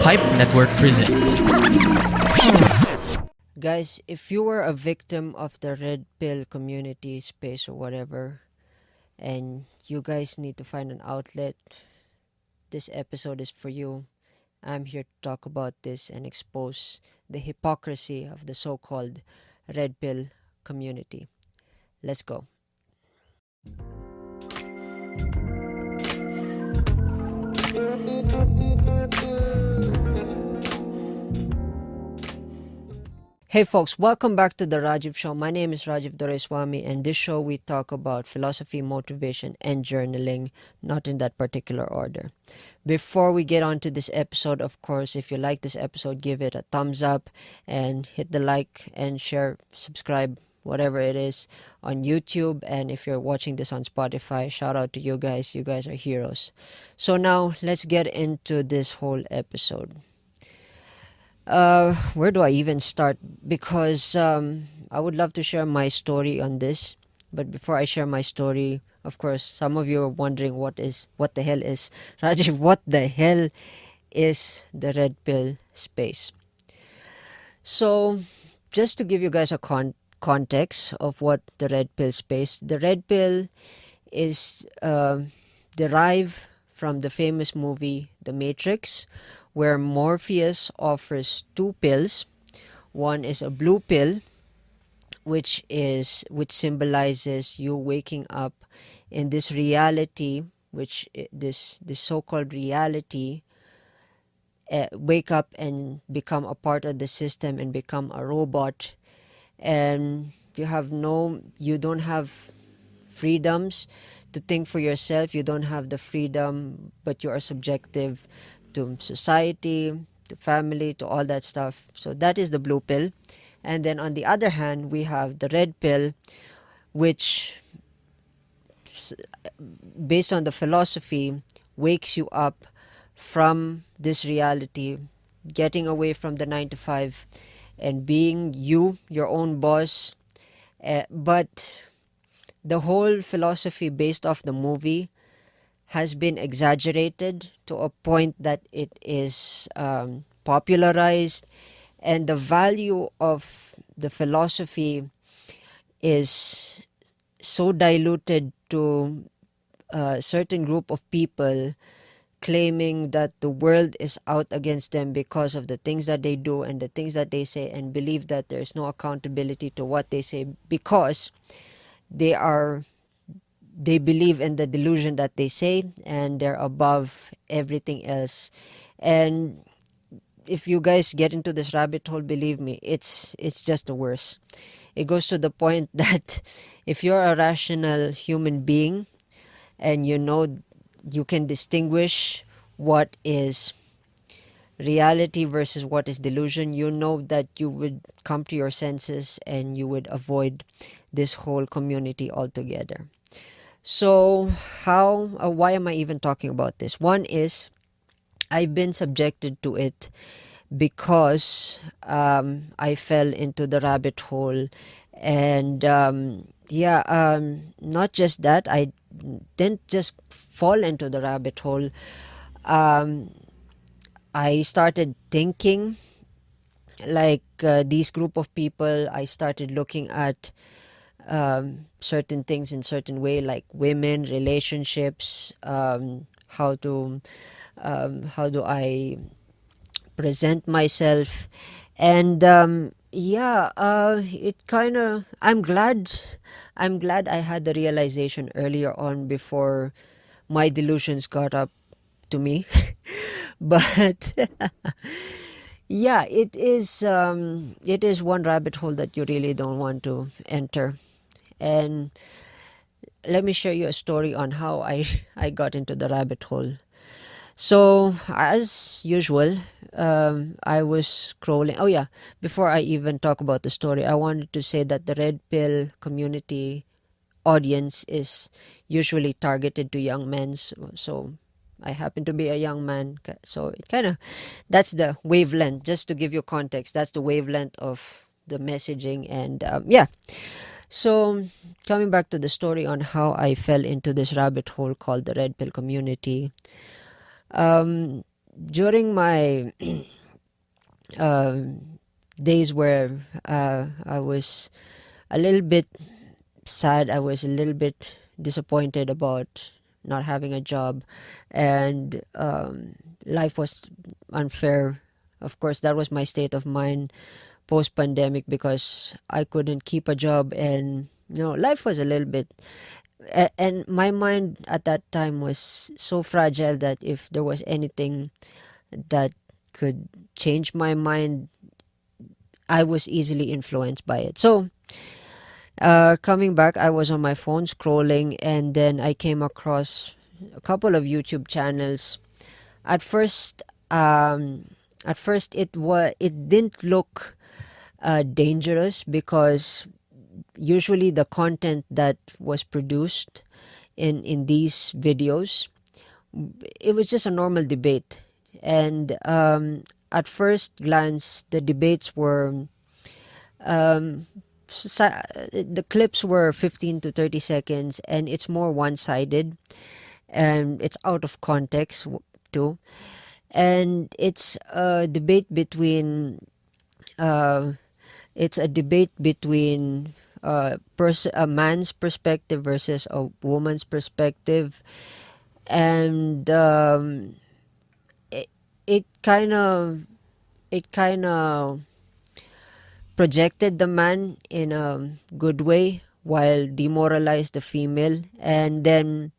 Hype Network presents. Guys, if you were a victim of the red pill community space or whatever, and you guys need to find an outlet, this episode is for you. I'm here to talk about this and expose the hypocrisy of the so called red pill community. Let's go. Hey folks, welcome back to the Rajiv Show. My name is Rajiv Doraiswamy, and this show we talk about philosophy, motivation, and journaling, not in that particular order. Before we get on to this episode, of course, if you like this episode, give it a thumbs up and hit the like and share, subscribe, whatever it is, on YouTube. And if you're watching this on Spotify, shout out to you guys. You guys are heroes. So now let's get into this whole episode. Where do I even start? Because I would love to share my story on this. But before I share my story, of course, some of you are wondering what the hell is Rajiv? What the hell is the red pill space? So, just to give you guys a context of what the red pill space, the red pill is derived from the famous movie The Matrix, where Morpheus offers two pills. One is a blue pill, which symbolizes you waking up in this reality, this so-called reality. Wake up and become a part of the system and become a robot, and you don't have freedoms to think for yourself. You don't have the freedom, but you are subjective to society, to family, to all that stuff. So that is the blue pill. And then on the other hand, we have the red pill, which, based on the philosophy, wakes you up from this reality, getting away from the 9 to 5 and being your own boss. But the whole philosophy based off the movie has been exaggerated to a point that it is popularized, and the value of the philosophy is so diluted to a certain group of people claiming that the world is out against them because of the things that they do and the things that they say, and believe that there is no accountability to what they say because they believe in the delusion that they say, and they're above everything else. And if you guys get into this rabbit hole, believe me, it's just the worst. It goes to the point that if you're a rational human being and you can distinguish what is reality versus what is delusion, you know that you would come to your senses and you would avoid this whole community altogether. So why am I even talking about this? One is, I've been subjected to it because I fell into the rabbit hole. And not just that, I didn't just fall into the rabbit hole. I started thinking like these group of people. I started looking at certain things in certain way, like women, relationships, how do I present myself, and it kind of, I'm glad I had the realization earlier on before my delusions got up to me. But yeah, it is one rabbit hole that you really don't want to enter. And let me share you a story on how I got into the rabbit hole. So, as usual, I was scrolling. Oh yeah, before I even talk about the story, I wanted to say that the red pill community audience is usually targeted to young men. So I happen to be a young man. So it kind of, that's the wavelength. Just to give you context, that's the wavelength of the messaging. And so coming back to the story on how I fell into this rabbit hole called the red pill community. during my uh, days where I was a little bit sad, I was a little bit disappointed about not having a job, and life was unfair. Of course, that was my state of mind post pandemic, because I couldn't keep a job, and life was a little bit. And my mind at that time was so fragile that if there was anything that could change my mind, I was easily influenced by it. So, coming back, I was on my phone scrolling, and then I came across a couple of YouTube channels. At first, it didn't look dangerous, because usually the content that was produced in these videos, it was just a normal debate. And at first glance, the debates were um, the clips were 15 to 30 seconds, and it's more one-sided, and it's out of context too. And uh, it's a debate between a man's perspective versus a woman's perspective. And it, it kind of it kind of projected the man in a good way while demoralized the female. And then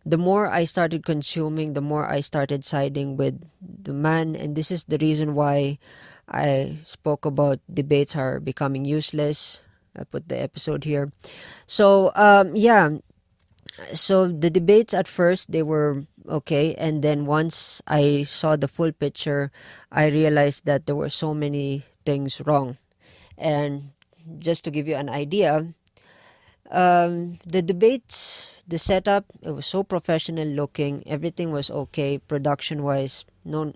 the more I started consuming, the more I started siding with the man. And this is the reason why I spoke about debates are becoming useless. I put the episode here. So yeah, so the debates at first, they were okay, and then once I saw the full picture, I realized that there were so many things wrong. And just to give you an idea, the debates, the setup, it was so professional looking. Everything was okay, production wise. No,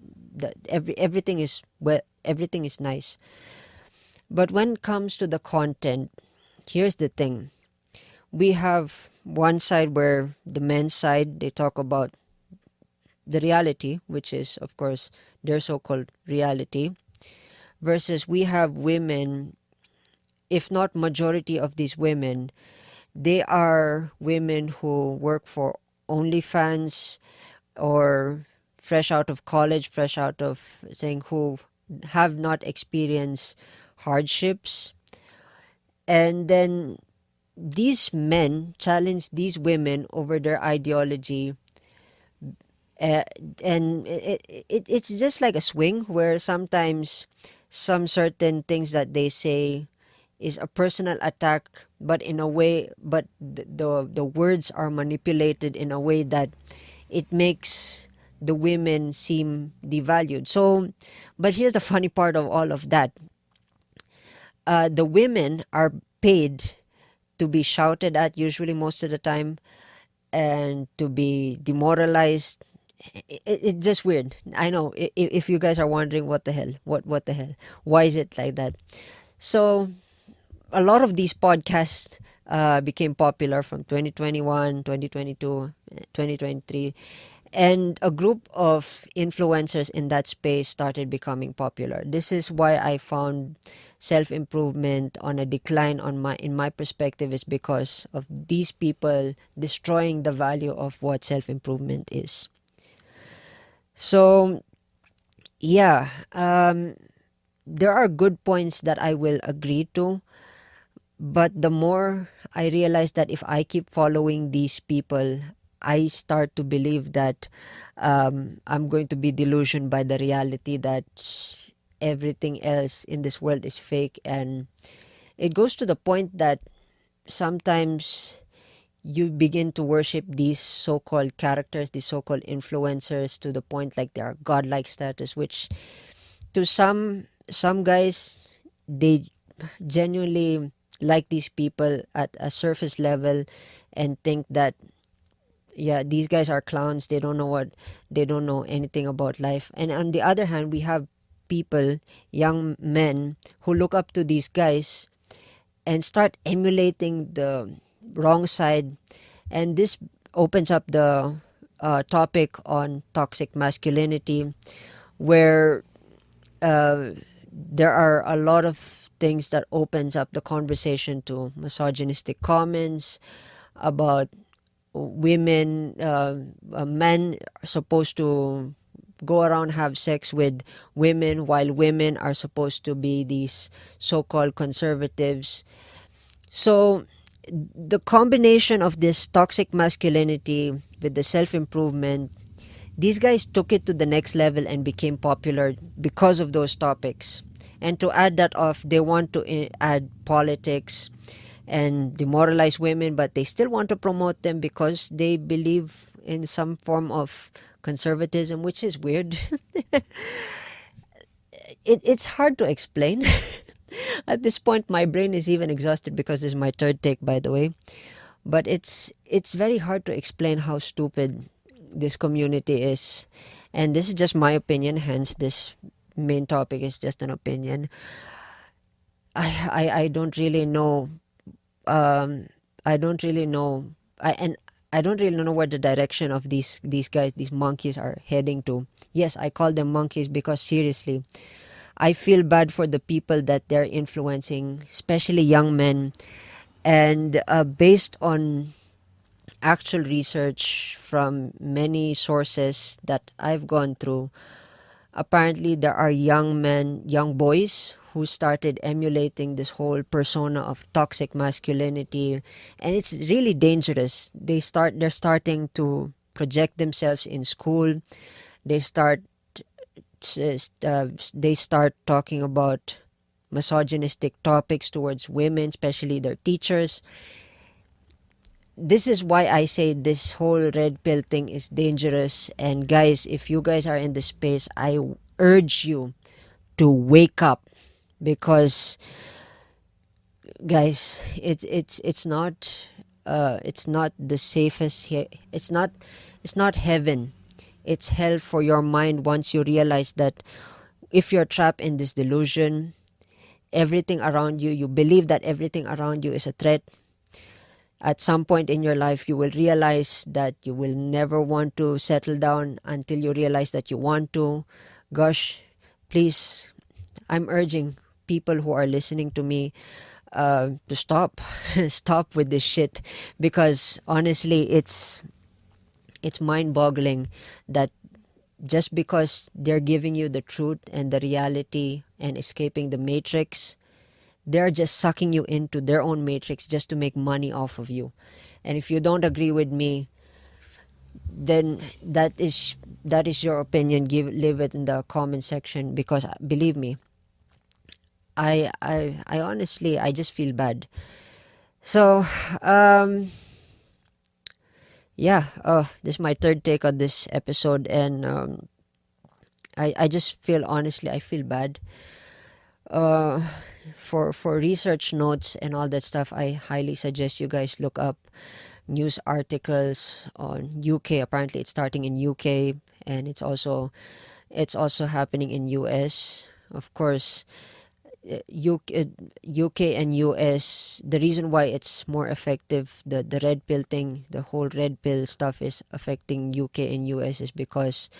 everything is nice. But when it comes to the content, here's the thing: we have one side where the men's side, they talk about the reality, which is of course their so-called reality, versus we have women. If not majority of these women, they are women who work for OnlyFans, or fresh out of college, fresh out of saying, who have not experienced hardships. And then these men challenge these women over their ideology. uh, and it's just like a swing, where sometimes some certain things that they say is a personal attack, but in a way, but the words are manipulated in a way that it makes the women seem devalued. So, but here's the funny part of all of that: the women are paid to be shouted at, usually most of the time, and to be demoralized. It's just weird. I know, if you guys are wondering, what the hell, what the hell, why is it like that? So a lot of these podcasts became popular from 2021, 2022, 2023, and a group of influencers in that space started becoming popular. This is why I found self-improvement on a decline in my perspective, is because of these people destroying the value of what self-improvement is. So yeah, there are good points that I will agree to, but the more I realize that if I keep following these people, I start to believe that I'm going to be delusioned by the reality that everything else in this world is fake. And it goes to the point that sometimes you begin to worship these so-called characters, these so-called influencers, to the point like they are godlike status, which to some guys, they genuinely like these people at a surface level, and think that, yeah, these guys are clowns, they don't know anything about life. And on the other hand, we have people, young men, who look up to these guys and start emulating the wrong side. And this opens up the topic on toxic masculinity, where there are a lot of things that opens up the conversation to misogynistic comments about women, men are supposed to go around have sex with women, while women are supposed to be these so-called conservatives. So the combination of this toxic masculinity with the self-improvement, these guys took it to the next level and became popular because of those topics. And to add that off, they want to add politics and demoralize women, but they still want to promote them because they believe in some form of conservatism, which is weird. It's hard to explain. At this point, my brain is even exhausted because this is my third take, by the way. But it's very hard to explain how stupid this community is, and this is just my opinion. Hence, this main topic is just an opinion. I don't really know. I don't really know. I don't really know where the direction of these guys, these monkeys, are heading to. Yes, I call them monkeys because seriously, I feel bad for the people that they're influencing, especially young men. And based on actual research from many sources that I've gone through, apparently there are young men, young boys who started emulating this whole persona of toxic masculinity, and it's really dangerous. They're starting to project themselves in school. They start they start talking about misogynistic topics towards women, especially their teachers. This is why I say this whole red pill thing is dangerous. And guys, if you guys are in this space, I urge you to wake up, because guys, it's not the safest here. It's not heaven. It's hell for your mind once you realize that if you're trapped in this delusion, everything around you believe that everything around you is a threat. At some point in your life, you will realize that you will never want to settle down until you realize that you want to. Gosh, please, I'm urging people who are listening to me to stop. Stop with this shit, because honestly, it's mind-boggling that just because they're giving you the truth and the reality and escaping the matrix, they're just sucking you into their own matrix just to make money off of you. And if you don't agree with me, then that is your opinion. Leave it in the comment section, because believe me, I honestly, I just feel bad. So yeah, this is my third take on this episode, and I just feel, honestly, I feel bad. uh for research notes and all that stuff, I highly suggest you guys look up news articles on UK. Apparently it's starting in UK, and it's also happening in US, of course. UK and US, the reason why it's more effective, the red pill thing, the whole red pill stuff is affecting UK and US, is because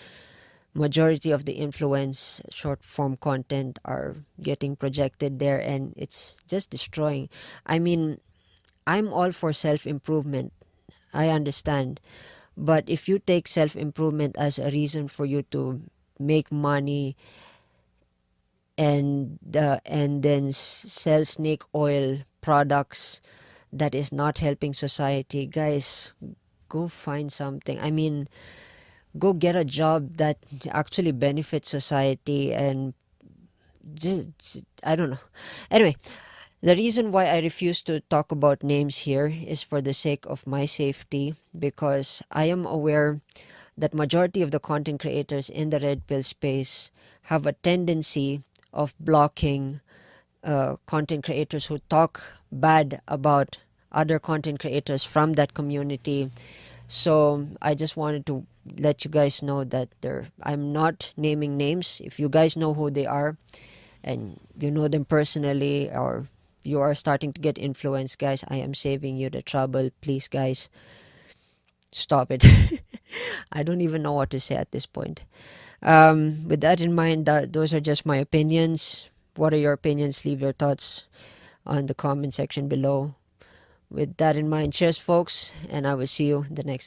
majority of the influence short form content are getting projected there, and it's just destroying. I mean, I'm all for self improvement, I understand, but if you take self improvement as a reason for you to make money and then sell snake oil products that is not helping society, guys, go find something. I mean, go get a job that actually benefits society, and just, I don't know. Anyway, the reason why I refuse to talk about names here is for the sake of my safety, because I am aware that majority of the content creators in the red pill space have a tendency of blocking content creators who talk bad about other content creators from that community. So I just wanted to let you guys know that I'm not naming names. If you guys know who they are and you know them personally, or you are starting to get influenced, guys, I am saving you the trouble. Please, guys, stop it. I don't even know what to say at this point. With that in mind, those are just my opinions. What are your opinions? Leave your thoughts on the comment section below. With that in mind, cheers, folks, and I will see you in the next